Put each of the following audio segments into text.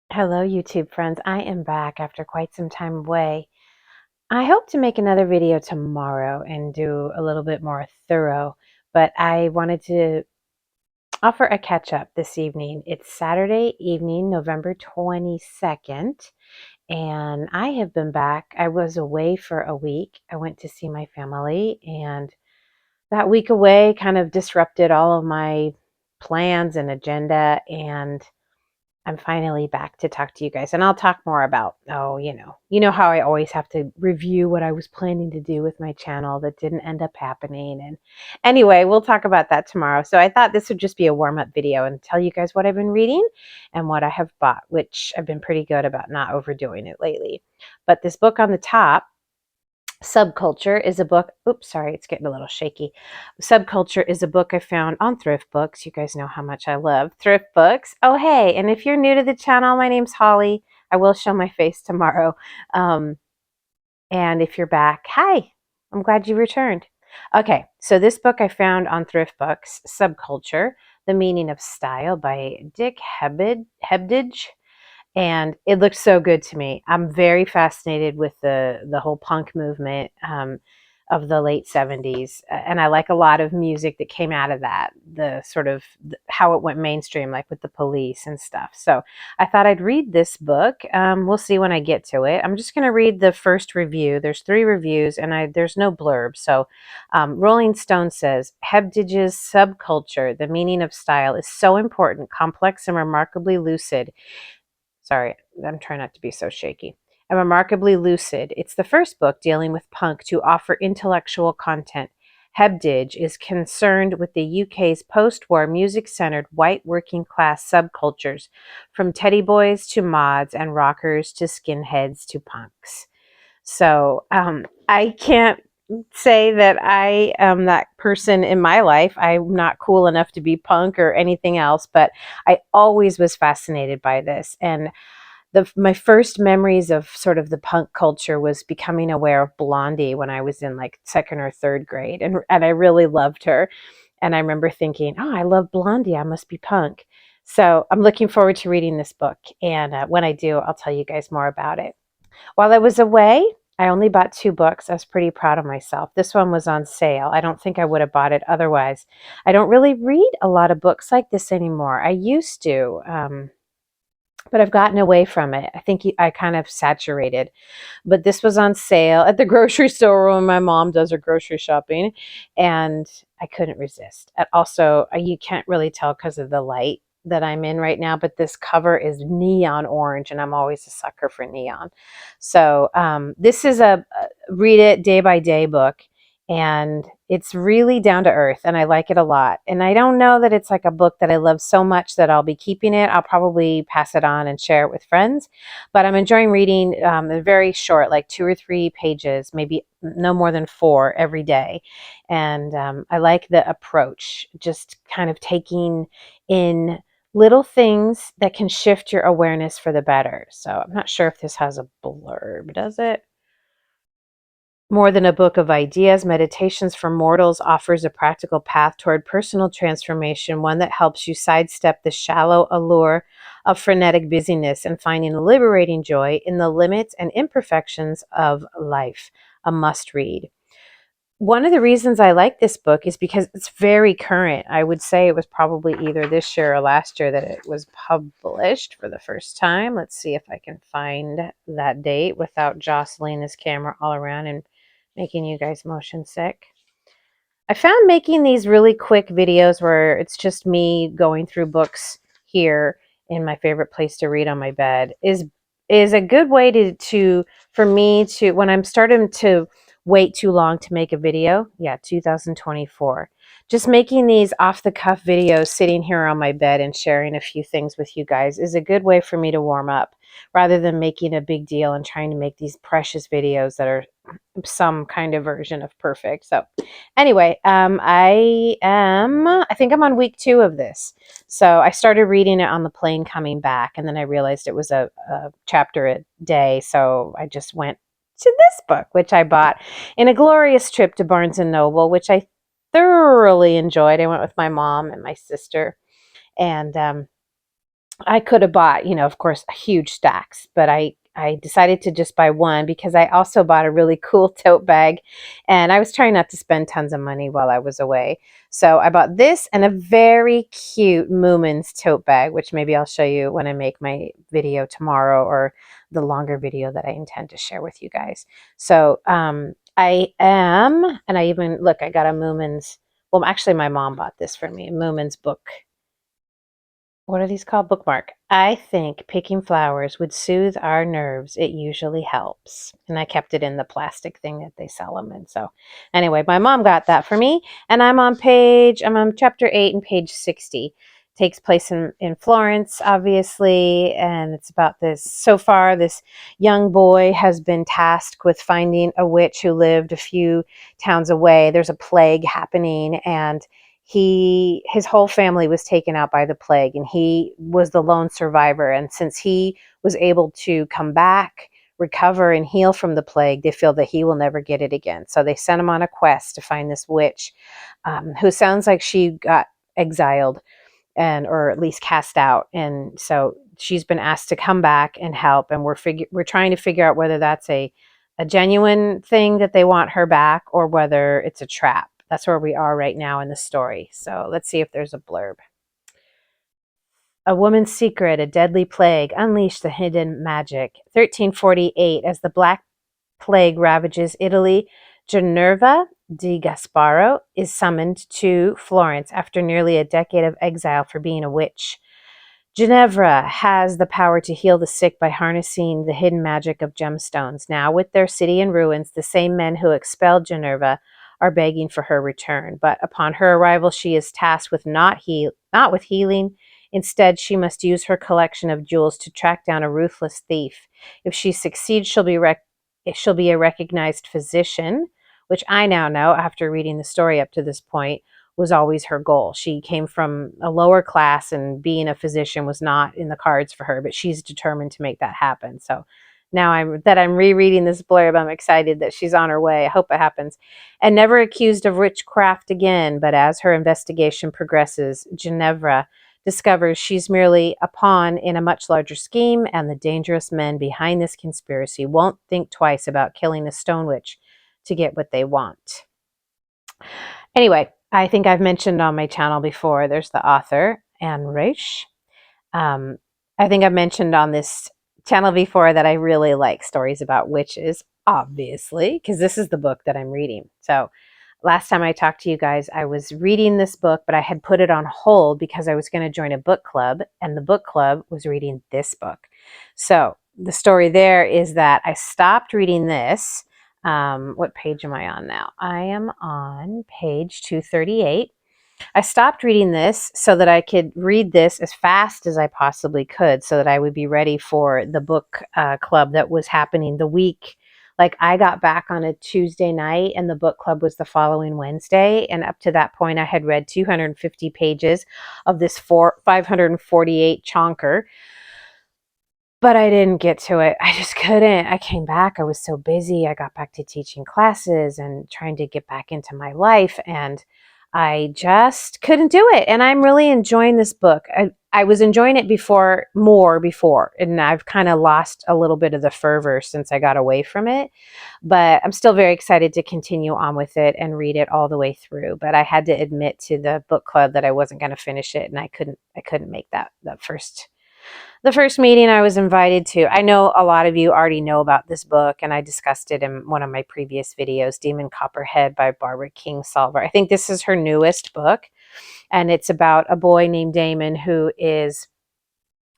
Hello, YouTube friends. I am back after quite some time away. I hope to make another video tomorrow and do a little bit more thorough, but I wanted to offer a catch up this evening. It's Saturday evening, November 22nd, and I have been back. I was away for a week. I went to see my family, and that week away kind of disrupted all of my plans and agenda, and I'm finally back to talk to you guys, and I'll talk more about, you know how I always have to review what I was planning to do with my channel that didn't end up happening. And anyway, we'll talk about that tomorrow. So I thought this would just be a warm-up video and tell you guys what I've been reading and what I have bought, which I've been pretty good about not overdoing it lately. But this book on the top, Subculture, is a book. Oops, sorry, it's getting a little shaky. Subculture is a book I found on Thrift Books. You guys know how much I love thrift books. Oh, hey, and if you're new to the channel, my name's Holly. I will show my face tomorrow. Um, and if you're back, hi, I'm glad you returned. Okay, so this book I found on Thrift Books, Subculture, The Meaning of Style by Dick Hebdige, and it looked so good to me. I'm very fascinated with the whole punk movement of the late 70s, and I like a lot of music that came out of that, the sort of how it went mainstream, like with the Police and stuff. So I thought I'd read this book. We'll see when I get to it. I'm just going to read the first review. There's 3 reviews, and there's no blurb. So Rolling Stone says, Hebdige's Subculture, The Meaning of Style, is so important, complex, and remarkably lucid. Sorry, I'm trying not to be so shaky. And remarkably lucid. It's the first book dealing with punk to offer intellectual content. Hebdige is concerned with the UK's post-war music-centered white working-class subcultures, from teddy boys to mods and rockers to skinheads to punks. So I can't say that I am that person in my life. I'm not cool enough to be punk or anything else, but I always was fascinated by this. And my first memories of sort of the punk culture was becoming aware of Blondie when I was in like 2nd or 3rd grade, and I really loved her. And I remember thinking, oh, I love Blondie, I must be punk. So I'm looking forward to reading this book, and when I do, I'll tell you guys more about it. While I was away, I only bought 2 books. I was pretty proud of myself. This one was on sale. I don't think I would have bought it otherwise. I don't really read a lot of books like this anymore. I used to, but I've gotten away from it. I think I kind of saturated. But this was on sale at the grocery store when my mom does her grocery shopping, and I couldn't resist. And also, you can't really tell because of the light that I'm in right now, but this cover is neon orange, and I'm always a sucker for neon. So this is a read it day by day book, and it's really down to earth, and I like it a lot. And I don't know that it's like a book that I love so much that I'll be keeping it. I'll probably pass it on and share it with friends, but I'm enjoying reading. They're very short, like 2 or 3 pages, maybe no more than 4 every day. And I like the approach, just kind of taking in little things that can shift your awareness for the better. So I'm not sure if this has a blurb, does it? More than a book of ideas, Meditations for Mortals offers a practical path toward personal transformation, one that helps you sidestep the shallow allure of frenetic busyness and finding a liberating joy in the limits and imperfections of life. A must read. One of the reasons I like this book is because it's very current. I would say it was probably either this year or last year that it was published for the first time. Let's see if I can find that date without jostling this camera all around and making you guys motion sick. I found making these really quick videos where it's just me going through books here in my favorite place to read on my bed is a good way to for me to, when I'm starting to wait too long to make a video. Yeah, 2024. Just making these off the cuff videos sitting here on my bed and sharing a few things with you guys is a good way for me to warm up, rather than making a big deal and trying to make these precious videos that are some kind of version of perfect. So anyway, I think I'm on week 2 of this. So I started reading it on the plane coming back, and then I realized it was a chapter a day. So I just went to this book, which I bought in a glorious trip to Barnes and Noble, which I thoroughly enjoyed. I went with my mom and my sister, and I could have bought, of course, huge stacks, but I decided to just buy one because I also bought a really cool tote bag, and I was trying not to spend tons of money while I was away. So I bought this and a very cute Moomins tote bag, which maybe I'll show you when I make my video tomorrow, or the longer video that I intend to share with you guys. So and I even, look, I got a Moomins, well, actually my mom bought this for me, a Moomins book. What are these called? Bookmark. I think picking flowers would soothe our nerves. It usually helps. And I kept it in the plastic thing that they sell them in. So anyway, my mom got that for me. And I'm on chapter 8 and page 60. Takes place in Florence, obviously. And it's about this, so far, this young boy has been tasked with finding a witch who lived a few towns away. There's a plague happening, and his whole family was taken out by the plague, and he was the lone survivor. And since he was able to come back, recover, and heal from the plague, they feel that he will never get it again. So they sent him on a quest to find this witch, who sounds like she got exiled, or at least cast out. And so she's been asked to come back and help, and we're trying to figure out whether that's a genuine thing that they want her back, or whether it's a trap. That's where we are right now in the story. So let's see if there's a blurb. A woman's secret, a deadly plague, unleashed the hidden magic. 1348, as the Black Plague ravages Italy, Ginevra di Gasparo is summoned to Florence after nearly a decade of exile for being a witch. Ginevra has the power to heal the sick by harnessing the hidden magic of gemstones. Now, with their city in ruins, the same men who expelled Ginevra are begging for her return. But upon her arrival, she is tasked with not with healing. Instead, she must use her collection of jewels to track down a ruthless thief. If she succeeds, she'll be a recognized physician, which I now know, after reading the story up to this point, was always her goal. She came from a lower class, and being a physician was not in the cards for her, but she's determined to make that happen. So now I'm rereading this blurb, I'm excited that she's on her way. I hope it happens. And never accused of witchcraft again, but as her investigation progresses, Ginevra discovers she's merely a pawn in a much larger scheme, and the dangerous men behind this conspiracy won't think twice about killing a stone witch to get what they want. Anyway, I think I've mentioned on my channel before, there's the author, Anne Roche. I think I've mentioned on this channel before that I really like stories about witches, obviously, because this is the book that I'm reading. So last time I talked to you guys, I was reading this book, but I had put it on hold because I was going to join a book club, and the book club was reading this book. So the story there is that I stopped reading this. What page am I on now? I am on page 238. I stopped reading this so that I could read this as fast as I possibly could, so that I would be ready for the book club that was happening the week. Like, I got back on a Tuesday night, and the book club was the following Wednesday. And up to that point, I had read 250 pages of this 548 chonker. But I didn't get to it. I just couldn't. I came back. I was so busy. I got back to teaching classes and trying to get back into my life, and I just couldn't do it. And I'm really enjoying this book. I was enjoying it more before, and I've kind of lost a little bit of the fervor since I got away from it. But I'm still very excited to continue on with it and read it all the way through. But I had to admit to the book club that I wasn't going to finish it, and I couldn't make that the first meeting I was invited to. I know a lot of you already know about this book, and I discussed it in one of my previous videos, Demon Copperhead by Barbara Kingsolver. I think this is her newest book, and it's about a boy named Damon who is,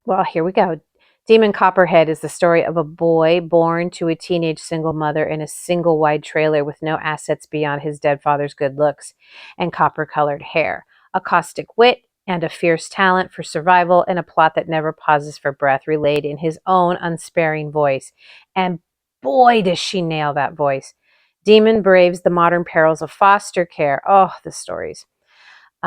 well, here we go. Demon Copperhead is the story of a boy born to a teenage single mother in a single wide trailer with no assets beyond his dead father's good looks and copper-colored hair, a caustic wit, and a fierce talent for survival, and a plot that never pauses for breath, relayed in his own unsparing voice. And boy, does she nail that voice. Demon braves the modern perils of foster care. Oh, the stories.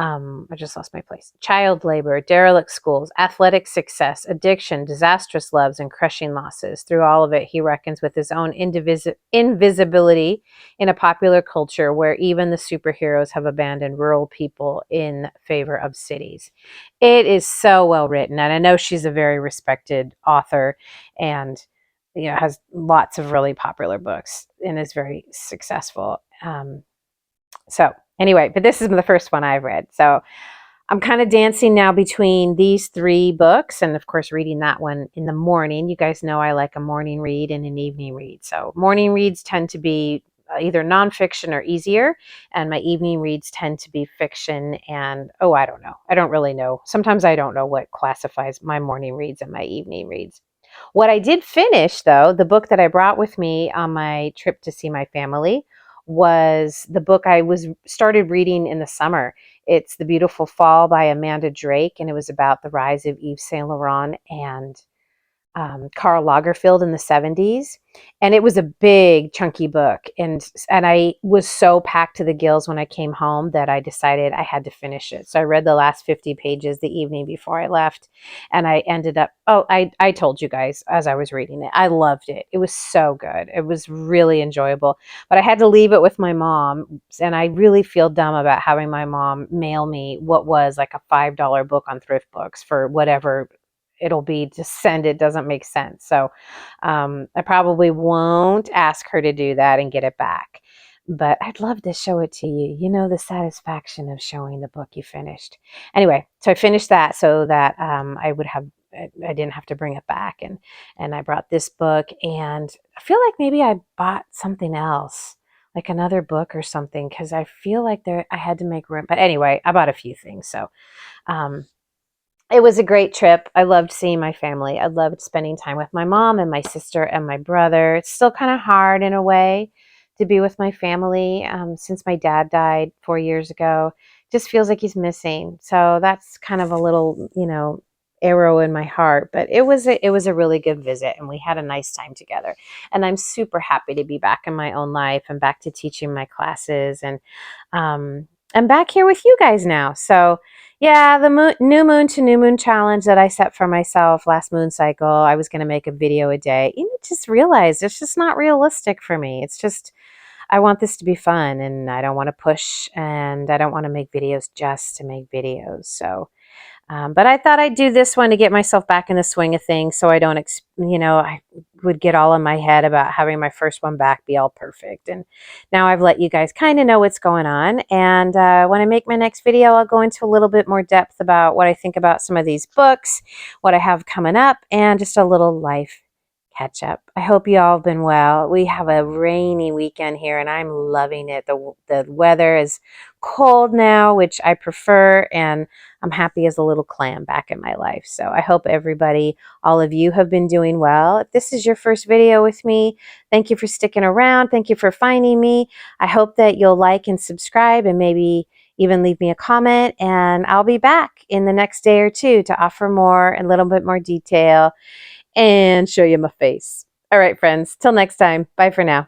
I just lost my place. Child labor, derelict schools, athletic success, addiction, disastrous loves, and crushing losses. Through all of it, he reckons with his own invisibility in a popular culture where even the superheroes have abandoned rural people in favor of cities. It is so well written, and I know she's a very respected author, and has lots of really popular books and is very successful. So anyway, but this is the first one I've read. So I'm kind of dancing now between these three books and, of course, reading that one in the morning. You guys know I like a morning read and an evening read. So morning reads tend to be either nonfiction or easier, and my evening reads tend to be fiction and, oh, I don't know. I don't really know. Sometimes I don't know what classifies my morning reads and my evening reads. What I did finish, though, the book that I brought with me on my trip to see my family was the book I started reading in the summer. It's The Beautiful Fall by Amanda Drake, and it was about the rise of Yves Saint Laurent and Karl Lagerfeld in the 70s. And it was a big, chunky book. And I was so packed to the gills when I came home that I decided I had to finish it. So I read the last 50 pages the evening before I left. And I ended up, I told you guys as I was reading it, I loved it. It was so good. It was really enjoyable. But I had to leave it with my mom. And I really feel dumb about having my mom mail me what was like a $5 book on Thrift Books for whatever it'll be to send. It doesn't make sense. So I probably won't ask her to do that and get it back. But I'd love to show it to you. You know, the satisfaction of showing the book you finished. Anyway, so I finished that so that I didn't have to bring it back. And I brought this book, and I feel like maybe I bought something else, like another book or something, because I feel like I had to make room. But anyway, I bought a few things. So um, it was a great trip. I loved seeing my family. I loved spending time with my mom and my sister and my brother. It's still kind of hard in a way to be with my family since my dad died 4 years ago. Just feels like he's missing. So that's kind of a little, arrow in my heart. But it was a really good visit, and we had a nice time together. And I'm super happy to be back in my own life and back to teaching my classes, and I'm back here with you guys now. So yeah, the new moon to new moon challenge that I set for myself last moon cycle, I was going to make a video a day. Just realized it's just not realistic for me. It's just, I want this to be fun, and I don't want to push, and I don't want to make videos just to make videos. So but I thought I'd do this one to get myself back in the swing of things, so I don't, I would get all in my head about having my first one back be all perfect. And now I've let you guys kind of know what's going on. And when I make my next video, I'll go into a little bit more depth about what I think about some of these books, what I have coming up, and just a little life catch up. I hope you all have been well. We have a rainy weekend here, and I'm loving it. The weather is cold now, which I prefer, and I'm happy as a little clam back in my life. So I hope everybody, all of you, have been doing well. If this is your first video with me, thank you for sticking around. Thank you for finding me. I hope that you'll like and subscribe, and maybe even leave me a comment, and I'll be back in the next day or two to offer more, a little bit more detail, and show you my face. All right, friends, till next time. Bye for now.